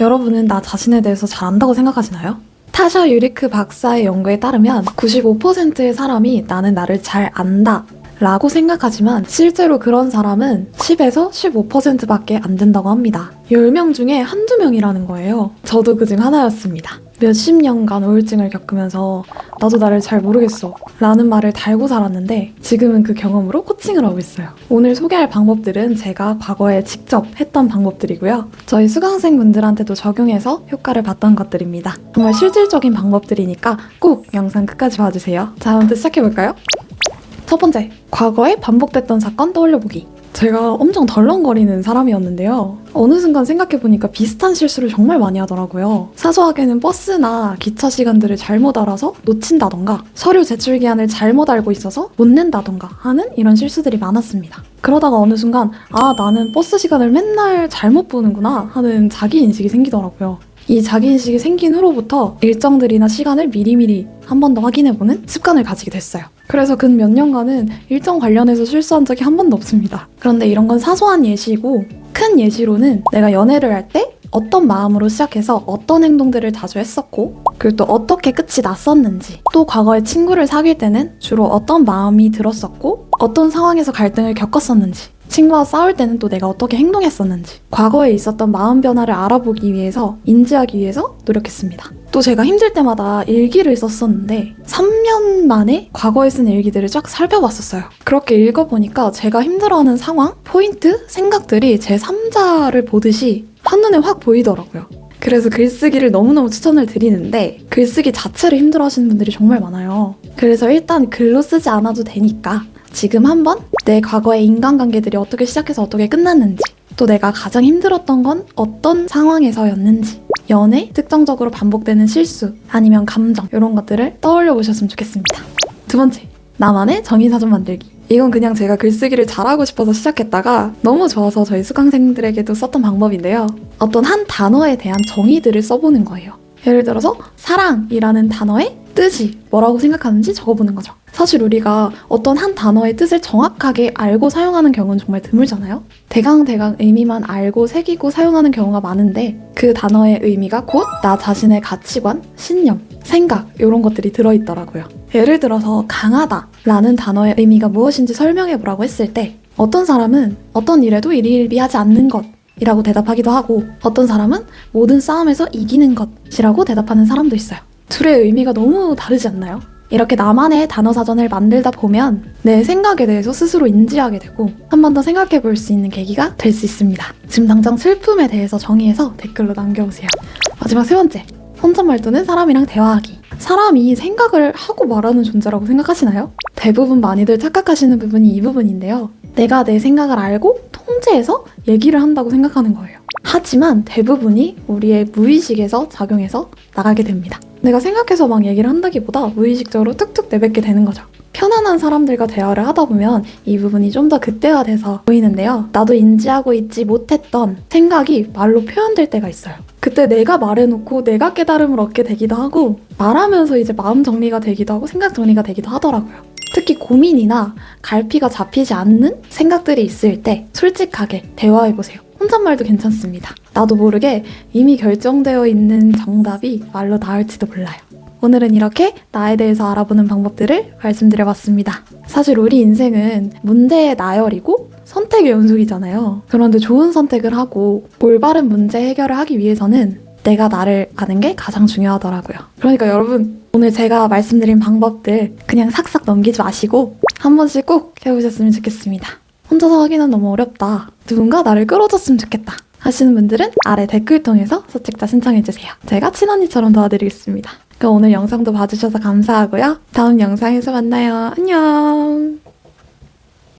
여러분은 나 자신에 대해서 잘 안다고 생각하시나요? 타샤 유리크 박사의 연구에 따르면 95%의 사람이 나는 나를 잘 안다 라고 생각하지만 실제로 그런 사람은 10에서 15%밖에 안 된다고 합니다. 10명 중에 한두 명이라는 거예요. 저도 그중 하나였습니다. 몇십 년간 우울증을 겪으면서 나도 나를 잘 모르겠어 라는 말을 달고 살았는데 지금은 그 경험으로 코칭을 하고 있어요. 오늘 소개할 방법들은 제가 과거에 직접 했던 방법들이고요. 저희 수강생분들한테도 적용해서 효과를 봤던 것들입니다. 정말 실질적인 방법들이니까 꼭 영상 끝까지 봐주세요. 자, 먼저 시작해볼까요? 첫 번째, 과거에 반복됐던 사건 떠올려보기. 제가 엄청 덜렁거리는 사람이었는데요. 어느 순간 생각해보니까 비슷한 실수를 정말 많이 하더라고요. 사소하게는 버스나 기차 시간들을 잘못 알아서 놓친다던가 서류 제출 기한을 잘못 알고 있어서 못 낸다던가 하는 이런 실수들이 많았습니다. 그러다가 어느 순간 나는 버스 시간을 맨날 잘못 보는구나 하는 자기인식이 생기더라고요. 이 자기인식이 생긴 후로부터 일정들이나 시간을 미리미리 한 번 더 확인해보는 습관을 가지게 됐어요. 그래서 근 몇 년간은 일정 관련해서 실수한 적이 한 번도 없습니다. 그런데 이런 건 사소한 예시고 큰 예시로는 내가 연애를 할 때 어떤 마음으로 시작해서 어떤 행동들을 자주 했었고 그리고 또 어떻게 끝이 났었는지 또 과거에 친구를 사귈 때는 주로 어떤 마음이 들었었고 어떤 상황에서 갈등을 겪었었는지 친구와 싸울 때는 또 내가 어떻게 행동했었는지 과거에 있었던 마음 변화를 알아보기 위해서 인지하기 위해서 노력했습니다. 또 제가 힘들 때마다 일기를 썼었는데 3년 만에 과거에 쓴 일기들을 쫙 살펴봤었어요. 그렇게 읽어보니까 제가 힘들어하는 상황, 포인트, 생각들이 제 3자를 보듯이 한눈에 확 보이더라고요. 그래서 글쓰기를 너무너무 추천을 드리는데 글쓰기 자체를 힘들어하시는 분들이 정말 많아요. 그래서 일단 글로 쓰지 않아도 되니까 지금 한번 내 과거의 인간관계들이 어떻게 시작해서 어떻게 끝났는지 또 내가 가장 힘들었던 건 어떤 상황에서였는지 연애, 특정적으로 반복되는 실수 아니면 감정 이런 것들을 떠올려 보셨으면 좋겠습니다. 두 번째, 나만의 정의사전 만들기. 이건 그냥 제가 글쓰기를 잘하고 싶어서 시작했다가 너무 좋아서 저희 수강생들에게도 썼던 방법인데요. 어떤 한 단어에 대한 정의들을 써보는 거예요. 예를 들어서 사랑이라는 단어의 뜻이 뭐라고 생각하는지 적어보는 거죠. 사실 우리가 어떤 한 단어의 뜻을 정확하게 알고 사용하는 경우는 정말 드물잖아요. 대강 의미만 알고 새기고 사용하는 경우가 많은데 그 단어의 의미가 곧 나 자신의 가치관, 신념, 생각 이런 것들이 들어있더라고요. 예를 들어서 강하다 라는 단어의 의미가 무엇인지 설명해보라고 했을 때 어떤 사람은 어떤 일에도 일희일비하지 않는 것 이라고 대답하기도 하고 어떤 사람은 모든 싸움에서 이기는 것이라고 대답하는 사람도 있어요. 둘의 의미가 너무 다르지 않나요? 이렇게 나만의 단어 사전을 만들다 보면 내 생각에 대해서 스스로 인지하게 되고 한 번 더 생각해 볼 수 있는 계기가 될 수 있습니다. 지금 당장 슬픔에 대해서 정의해서 댓글로 남겨보세요. 마지막 세 번째, 혼잣말 또는 사람이랑 대화하기. 사람이 생각을 하고 말하는 존재라고 생각하시나요? 대부분 많이들 착각하시는 부분이 이 부분인데요. 내가 내 생각을 알고 통제해서 얘기를 한다고 생각하는 거예요. 하지만 대부분이 우리의 무의식에서 작용해서 나가게 됩니다. 내가 생각해서 막 얘기를 한다기보다 무의식적으로 툭툭 내뱉게 되는 거죠. 편안한 사람들과 대화를 하다 보면 이 부분이 좀 더 극대화돼서 보이는데요. 나도 인지하고 있지 못했던 생각이 말로 표현될 때가 있어요. 그때 내가 말해놓고 내가 깨달음을 얻게 되기도 하고 말하면서 이제 마음 정리가 되기도 하고 생각 정리가 되기도 하더라고요. 특히 고민이나 갈피가 잡히지 않는 생각들이 있을 때 솔직하게 대화해보세요. 혼잣말도 괜찮습니다. 나도 모르게 이미 결정되어 있는 정답이 말로 나올지도 몰라요. 오늘은 이렇게 나에 대해서 알아보는 방법들을 말씀드려봤습니다. 사실 우리 인생은 문제의 나열이고 선택의 연속이잖아요. 그런데 좋은 선택을 하고 올바른 문제 해결을 하기 위해서는 내가 나를 아는 게 가장 중요하더라고요. 그러니까 여러분, 오늘 제가 말씀드린 방법들 그냥 삭삭 넘기지 마시고 한 번씩 꼭 해보셨으면 좋겠습니다. 혼자서 하기는 너무 어렵다. 누군가 나를 끌어줬으면 좋겠다. 하시는 분들은 아래 댓글 통해서 소책자 신청해주세요. 제가 친언니처럼 도와드리겠습니다. 그럼 오늘 영상도 봐주셔서 감사하고요. 다음 영상에서 만나요. 안녕.